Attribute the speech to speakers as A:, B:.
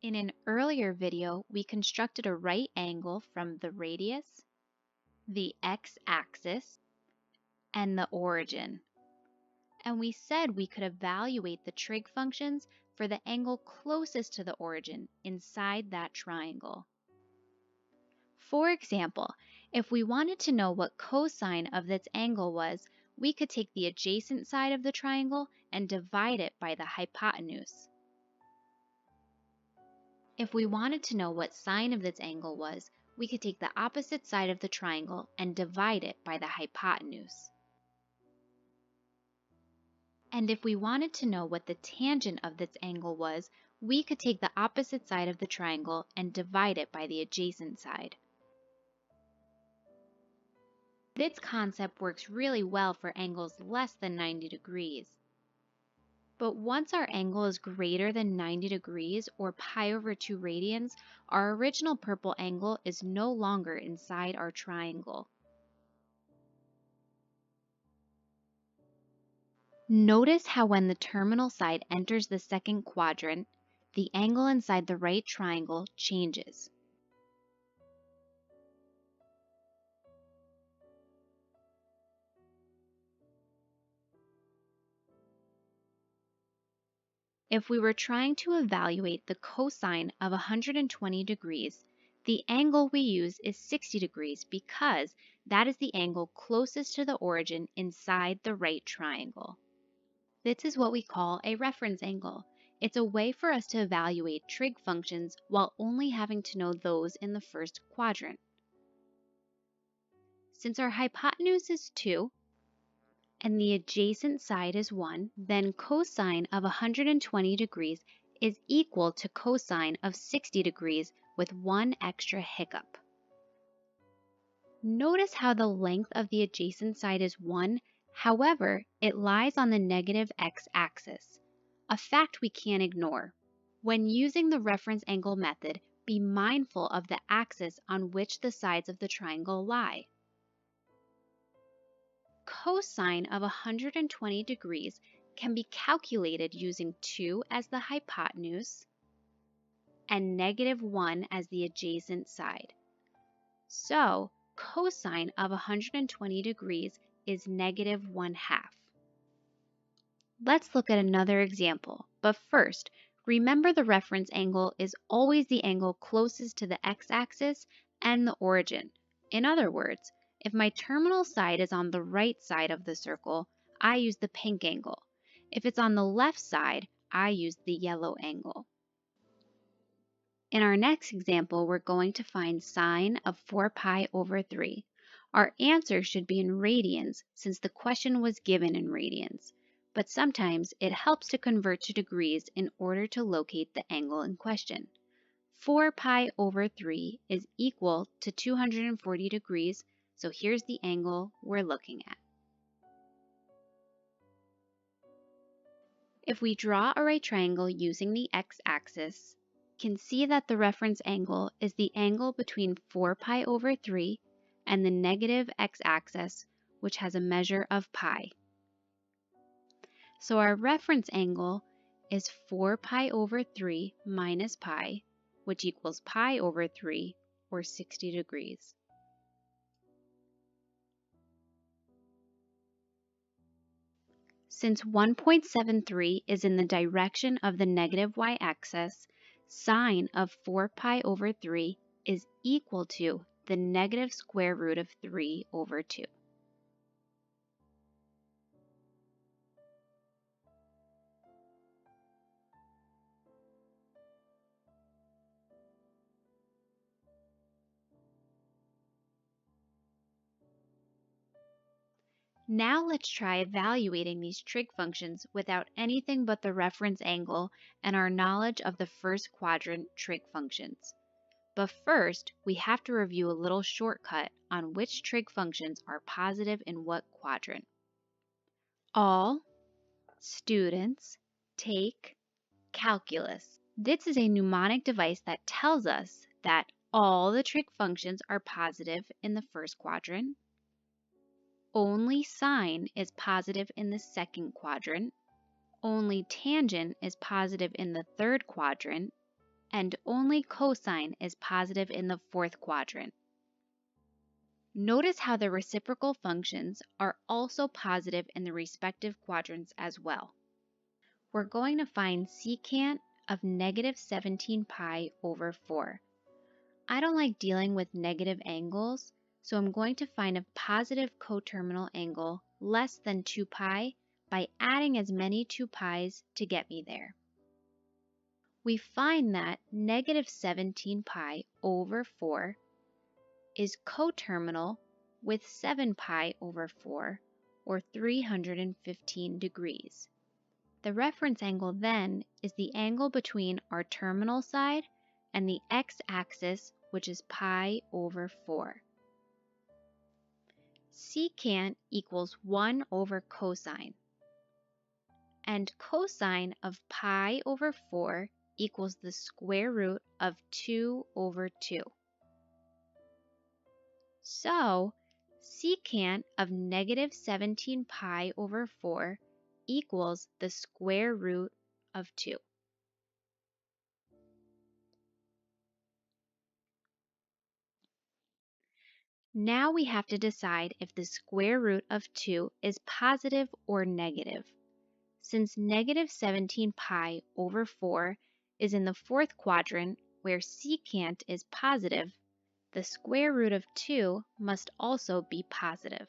A: In an earlier video, we constructed a right angle from the radius, the x-axis, and the origin. And we said we could evaluate the trig functions for the angle closest to the origin inside that triangle. For example, if we wanted to know what cosine of this angle was, we could take the adjacent side of the triangle and divide it by the hypotenuse. If we wanted to know what sine of this angle was, we could take the opposite side of the triangle and divide it by the hypotenuse. And if we wanted to know what the tangent of this angle was, we could take the opposite side of the triangle and divide it by the adjacent side. This concept works really well for angles less than 90 degrees. But once our angle is greater than 90 degrees or pi over 2 radians, our original purple angle is no longer inside our triangle. Notice how when the terminal side enters the second quadrant, the angle inside the right triangle changes. If we were trying to evaluate the cosine of 120 degrees, the angle we use is 60 degrees because that is the angle closest to the origin inside the right triangle. This is what we call a reference angle. It's a way for us to evaluate trig functions while only having to know those in the first quadrant. Since our hypotenuse is 2, and the adjacent side is 1, then cosine of 120 degrees is equal to cosine of 60 degrees with one extra hiccup. Notice how the length of the adjacent side is 1, however, it lies on the negative x-axis, a fact we can't ignore. When using the reference angle method, be mindful of the axis on which the sides of the triangle lie. Cosine of 120 degrees can be calculated using 2 as the hypotenuse and negative 1 as the adjacent side. So, cosine of 120 degrees is negative 1/2. Let's look at another example, but first, remember the reference angle is always the angle closest to the x-axis and the origin. In other words, if my terminal side is on the right side of the circle, I use the pink angle. If it's on the left side, I use the yellow angle. In our next example, we're going to find sine of 4 pi over 3. Our answer should be in radians since the question was given in radians, but sometimes it helps to convert to degrees in order to locate the angle in question. 4 pi over 3 is equal to 240 degrees, so here's the angle we're looking at. If we draw a right triangle using the x-axis, we can see that the reference angle is the angle between 4 pi over 3 and the negative x-axis, which has a measure of pi. So our reference angle is 4 pi over 3 minus pi, which equals pi over 3, or 60 degrees. Since 1.73 is in the direction of the negative y-axis, sine of 4 pi over 3 is equal to the negative square root of 3 over 2. Now let's try evaluating these trig functions without anything but the reference angle and our knowledge of the first quadrant trig functions. But first, we have to review a little shortcut on which trig functions are positive in what quadrant. All students take calculus. This is a mnemonic device that tells us that all the trig functions are positive in the first quadrant. Only sine is positive in the second quadrant. Only tangent is positive in the third quadrant. and only cosine is positive in the fourth quadrant. Notice how the reciprocal functions are also positive in the respective quadrants as well. We're going to find secant of negative 17 pi over 4. I don't like dealing with negative angles, so I'm going to find a positive coterminal angle less than 2 pi by adding as many 2 pi's to get me there. We find that negative 17 pi over 4 is coterminal with 7 pi over 4, or 315 degrees. The reference angle then is the angle between our terminal side and the x-axis, which is pi over 4. Secant equals 1 over cosine, and cosine of pi over 4 equals the square root of 2 over 2. So, secant of negative 17 pi over 4 equals the square root of 2. Now we have to decide if the square root of 2 is positive or negative. Since negative 17 pi over 4 is in the fourth quadrant where secant is positive, the square root of 2 must also be positive.